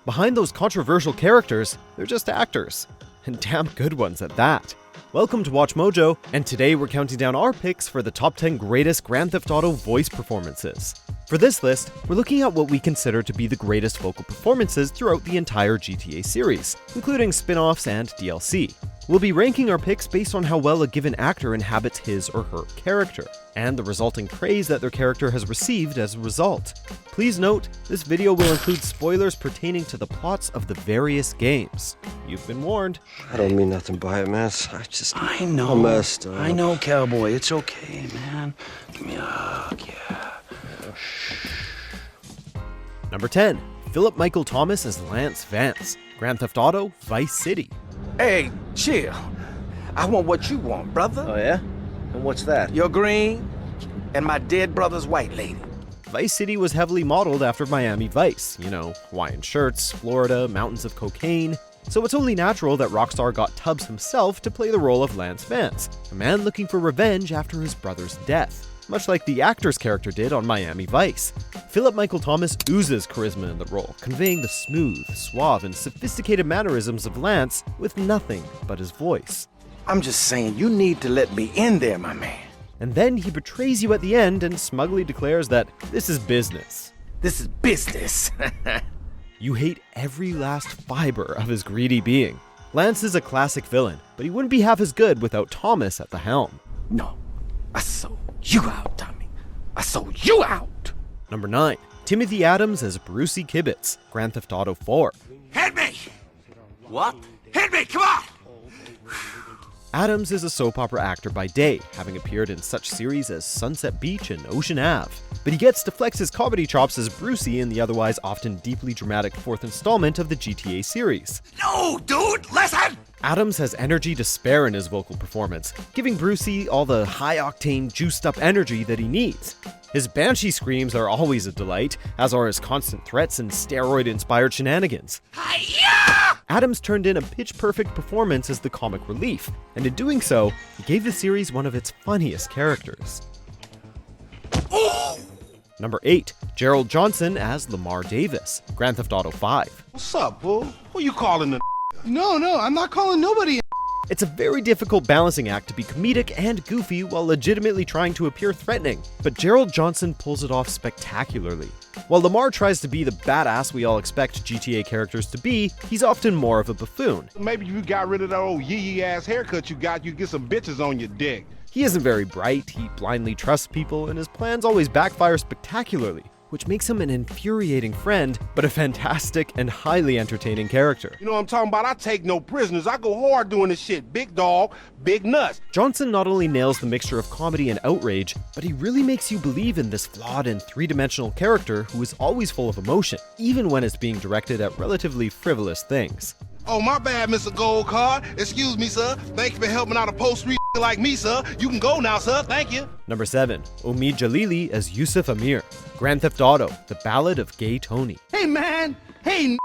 Behind those controversial characters, they're just actors. And damn good ones at that. Welcome to Watch Mojo, and today we're counting down our picks for the top 10 greatest Grand Theft Auto voice performances. For this list, we're looking at what we consider to be the greatest vocal performances throughout the entire GTA series, including spin-offs and DLC. We'll be ranking our picks based on how well a given actor inhabits his or her character, and the resulting praise that their character has received as a result. Please note, this video will include spoilers pertaining to the plots of the various games. You've been warned. I don't mean nothing by it, man. I know. I'm messed up. I know, cowboy. It's okay, man. Give me a hug, yeah. Number 10. Philip Michael Thomas as Lance Vance, Grand Theft Auto Vice City. Hey, chill. I want what you want, brother. Oh, yeah? And what's that? Your green and my dead brother's white lady. Vice City was heavily modeled after Miami Vice, you know, Hawaiian shirts, Florida, mountains of cocaine. So it's only natural that Rockstar got Tubbs himself to play the role of Lance Vance, a man looking for revenge after his brother's death, much like the actor's character did on Miami Vice. Philip Michael Thomas oozes charisma in the role, conveying the smooth, suave, and sophisticated mannerisms of Lance with nothing but his voice. I'm just saying, you need to let me in there, my man. And then he betrays you at the end and smugly declares that this is business. This is business. You hate every last fiber of his greedy being. Lance is a classic villain, but he wouldn't be half as good without Thomas at the helm. No, I sold you out, Tommy. I sold you out. Number 9. Timothy Adams as Brucey Kibitz, Grand Theft Auto 4. Hit me! What? Hit me, come on! Adams is a soap opera actor by day, having appeared in such series as Sunset Beach and Ocean Ave. But he gets to flex his comedy chops as Brucey in the otherwise often deeply dramatic fourth installment of the GTA series. No, dude, listen! Adams has energy to spare in his vocal performance, giving Brucey all the high-octane, juiced-up energy that he needs. His banshee screams are always a delight, as are his constant threats and steroid-inspired shenanigans. Hi-ya! Adams turned in a pitch-perfect performance as the comic relief, and in doing so, he gave the series one of its funniest characters. Ooh! Number 8. Gerald Johnson as Lamar Davis, Grand Theft Auto 5. What's up, boo? Who you calling the No, I'm not calling nobody. It's a very difficult balancing act to be comedic and goofy while legitimately trying to appear threatening, but Gerald Johnson pulls it off spectacularly. While Lamar tries to be the badass we all expect GTA characters to be, he's often more of a buffoon. Maybe if you got rid of that old yee ass haircut you got, you'd get some bitches on your dick. He isn't very bright, he blindly trusts people, and his plans always backfire spectacularly, which makes him an infuriating friend, but a fantastic and highly entertaining character. You know what I'm talking about? I take no prisoners. I go hard doing this shit. Big dog, big nuts. Johnson not only nails the mixture of comedy and outrage, but he really makes you believe in this flawed and three-dimensional character who is always full of emotion, even when it's being directed at relatively frivolous things. Oh, my bad, Mr. Gold Card. Excuse me, sir. Thank you for helping out a post-street like me, sir. You can go now, sir. Thank you. Number 7. Omid Jalili as Yusuf Amir, Grand Theft Auto, The Ballad of Gay Tony. Hey, man. Hey,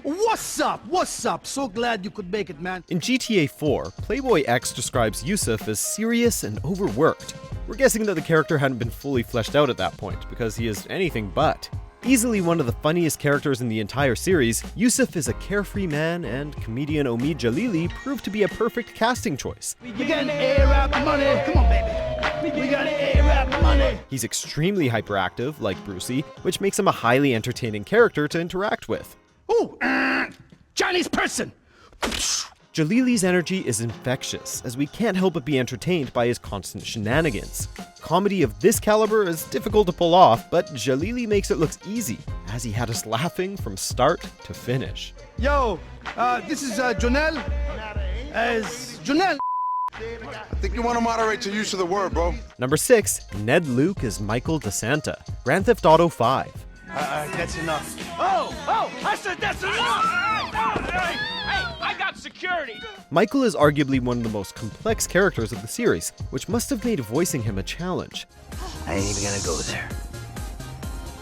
what's up? What's up? So glad you could make it, man. In GTA 4, Playboy X describes Yusuf as serious and overworked. We're guessing that the character hadn't been fully fleshed out at that point, because he is anything but. Easily one of the funniest characters in the entire series, Yusuf is a carefree man, and comedian Omid Jalili proved to be a perfect casting choice. We got A-Rap money. Come on, baby. We got A-Rap money. He's extremely hyperactive, like Brucey, which makes him a highly entertaining character to interact with. Ooh, Chinese person. Jalili's energy is infectious, as we can't help but be entertained by his constant shenanigans. Comedy of this caliber is difficult to pull off, but Jalili makes it look easy, as he had us laughing from start to finish. Yo, this is Jonelle. As Jonelle. I think you want to moderate your use of the word, bro. Number 6. Ned Luke as Michael DeSanta, Grand Theft Auto 5. That's enough. Oh, I said that's enough! Hey, I got security! Michael is arguably one of the most complex characters of the series, which must have made voicing him a challenge. I ain't even gonna go there.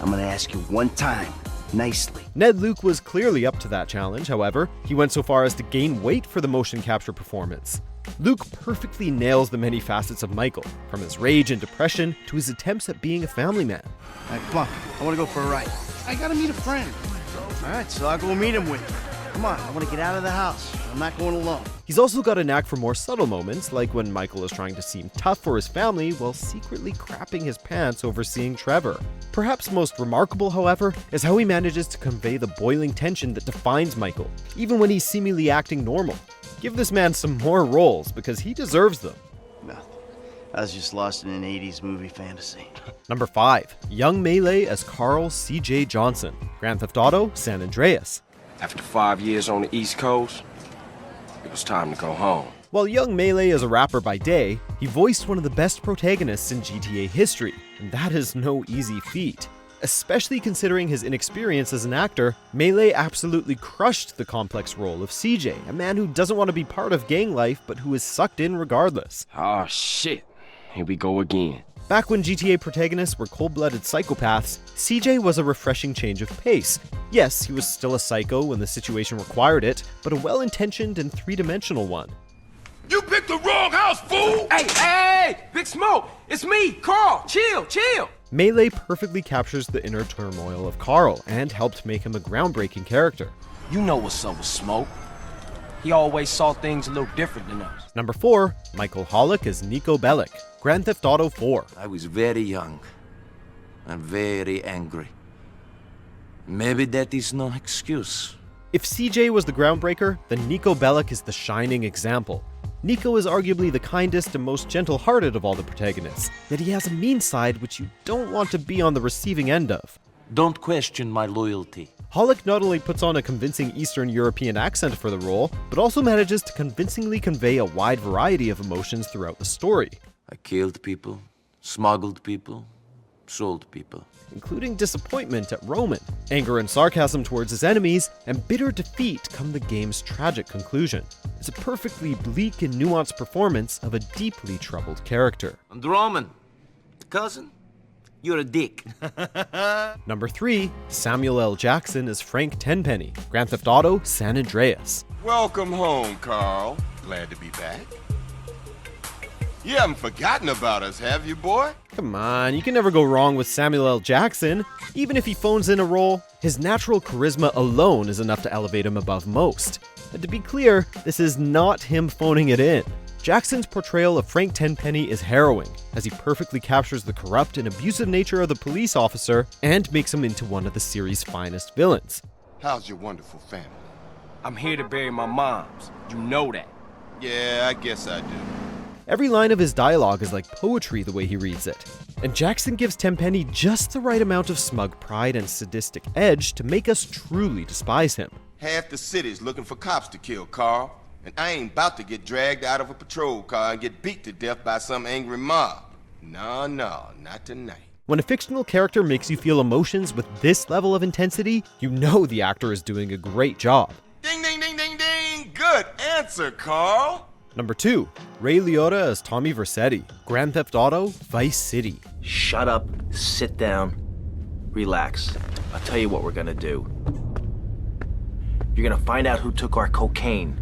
I'm gonna ask you one time, nicely. Ned Luke was clearly up to that challenge, however. He went so far as to gain weight for the motion capture performance. Luke perfectly nails the many facets of Michael, from his rage and depression to his attempts at being a family man. All right, come on. I want to go for a ride. I gotta meet a friend. All right, so I'll go meet him with you. Come on, I want to get out of the house. I'm not going alone. He's also got a knack for more subtle moments, like when Michael is trying to seem tough for his family while secretly crapping his pants over seeing Trevor. Perhaps most remarkable, however, is how he manages to convey the boiling tension that defines Michael, even when he's seemingly acting normal. Give this man some more roles, because he deserves them. Nothing. I was just lost in an 80s movie fantasy. Number 5. Young Melee as Carl C.J. Johnson. Grand Theft Auto, San Andreas. After 5 years on the East Coast, it was time to go home. While young Melee is a rapper by day, he voiced one of the best protagonists in GTA history, and that is no easy feat. Especially considering his inexperience as an actor, Melee absolutely crushed the complex role of CJ, a man who doesn't want to be part of gang life, but who is sucked in regardless. Oh shit, here we go again. Back when GTA protagonists were cold-blooded psychopaths, CJ was a refreshing change of pace. Yes, he was still a psycho when the situation required it, but a well-intentioned and three-dimensional one. You picked the wrong house, fool! Hey, Big Smoke, it's me, Carl, chill. Melee perfectly captures the inner turmoil of Carl and helped make him a groundbreaking character. You know what's up with Smoke. He always saw things a little different than us. Number 4, Michael Hollick as Nico Bellic. Grand Theft Auto 4. I was very young and very angry. Maybe that is no excuse. If CJ was the groundbreaker, then Nico Bellic is the shining example. Nico is arguably the kindest and most gentle-hearted of all the protagonists, yet he has a mean side which you don't want to be on the receiving end of. Don't question my loyalty. Hollick not only puts on a convincing Eastern European accent for the role, but also manages to convincingly convey a wide variety of emotions throughout the story. I killed people, smuggled people, sold people. Including disappointment at Roman, anger and sarcasm towards his enemies, and bitter defeat come the game's tragic conclusion. It's a perfectly bleak and nuanced performance of a deeply troubled character. And Roman, cousin, you're a dick. Number 3, Samuel L. Jackson as Frank Tenpenny, Grand Theft Auto, San Andreas. Welcome home, Carl. Glad to be back. You haven't forgotten about us, have you, boy? Come on, you can never go wrong with Samuel L. Jackson. Even if he phones in a role, his natural charisma alone is enough to elevate him above most. And to be clear, this is not him phoning it in. Jackson's portrayal of Frank Tenpenny is harrowing, as he perfectly captures the corrupt and abusive nature of the police officer and makes him into one of the series' finest villains. How's your wonderful family? I'm here to bury my moms. You know that. Yeah, I guess I do. Every line of his dialogue is like poetry the way he reads it. And Jackson gives Tenpenny just the right amount of smug pride and sadistic edge to make us truly despise him. Half the city's looking for cops to kill, Carl. And I ain't about to get dragged out of a patrol car and get beat to death by some angry mob. No, not tonight. When a fictional character makes you feel emotions with this level of intensity, you know the actor is doing a great job. Ding, ding, ding, ding, ding! Good answer, Carl! Number 2, Ray Liotta as Tommy Vercetti, Grand Theft Auto, Vice City. Shut up, sit down, relax. I'll tell you what we're gonna do. You're gonna find out who took our cocaine,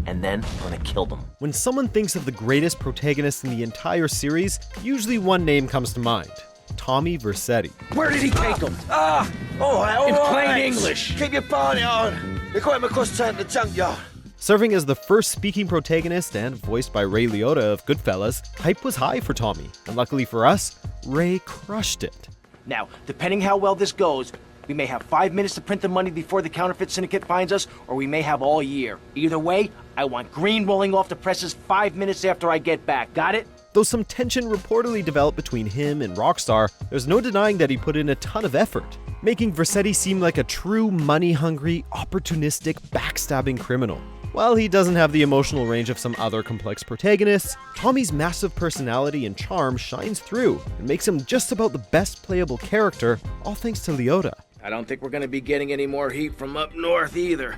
and then we're gonna kill them. When someone thinks of the greatest protagonist in the entire series, usually one name comes to mind: Tommy Vercetti. Where did he take him? In plain English. Keep your party on. They caught him across town to the junkyard. Serving as the first speaking protagonist and voiced by Ray Liotta of Goodfellas, hype was high for Tommy, and luckily for us, Ray crushed it. Now, depending how well this goes, we may have 5 minutes to print the money before the counterfeit syndicate finds us, or we may have all year. Either way, I want green rolling off the presses 5 minutes after I get back. Got it? Though some tension reportedly developed between him and Rockstar, there's no denying that he put in a ton of effort, making Vercetti seem like a true money-hungry, opportunistic, backstabbing criminal. While he doesn't have the emotional range of some other complex protagonists, Tommy's massive personality and charm shines through and makes him just about the best playable character, all thanks to Liotta. I don't think we're gonna be getting any more heat from up north either.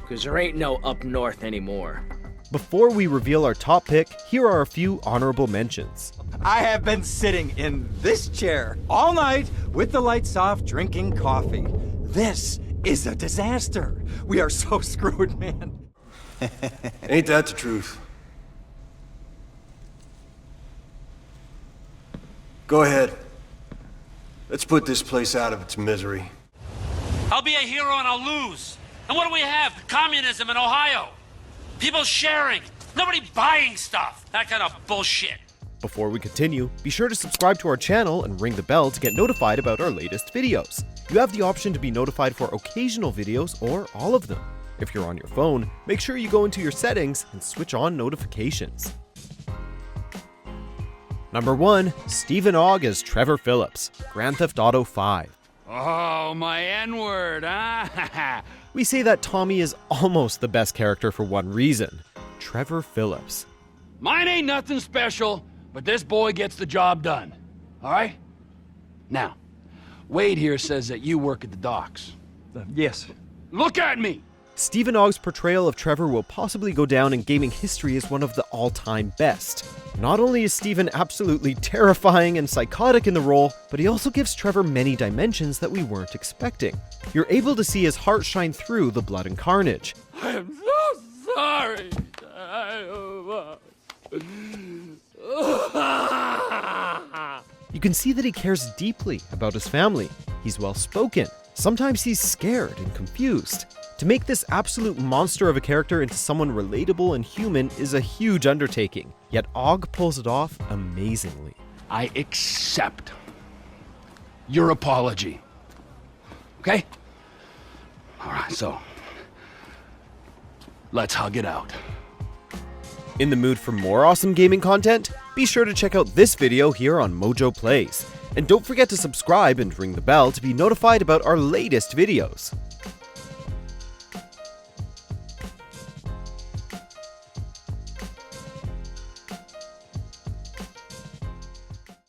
Because there ain't no up north anymore. Before we reveal our top pick, here are a few honorable mentions. I have been sitting in this chair all night with the lights off, drinking coffee. This is a disaster. We are so screwed, man. Ain't that the truth? Go ahead. Let's put this place out of its misery. I'll be a hero and I'll lose. And what do we have? Communism in Ohio. People sharing. Nobody buying stuff. That kind of bullshit. Before we continue, be sure to subscribe to our channel and ring the bell to get notified about our latest videos. You have the option to be notified for occasional videos or all of them. If you're on your phone, make sure you go into your settings and switch on notifications. Number 1. Stephen Ogg as Trevor Phillips, Grand Theft Auto 5. Oh, my N-word, huh? We say that Tommy is almost the best character for one reason: Trevor Phillips. Mine ain't nothing special, but this boy gets the job done. All right? Now, Wade here says that you work at the docks. Yes. Look at me! Stephen Ogg's portrayal of Trevor will possibly go down in gaming history as one of the all-time best. Not only is Stephen absolutely terrifying and psychotic in the role, but he also gives Trevor many dimensions that we weren't expecting. You're able to see his heart shine through the blood and carnage. I am so sorry. You can see that he cares deeply about his family. He's well-spoken. Sometimes he's scared and confused. To make this absolute monster of a character into someone relatable and human is a huge undertaking, yet Ogg pulls it off amazingly. I accept your apology. Okay? All right, so let's hug it out. In the mood for more awesome gaming content? Be sure to check out this video here on Mojo Plays. And don't forget to subscribe and ring the bell to be notified about our latest videos.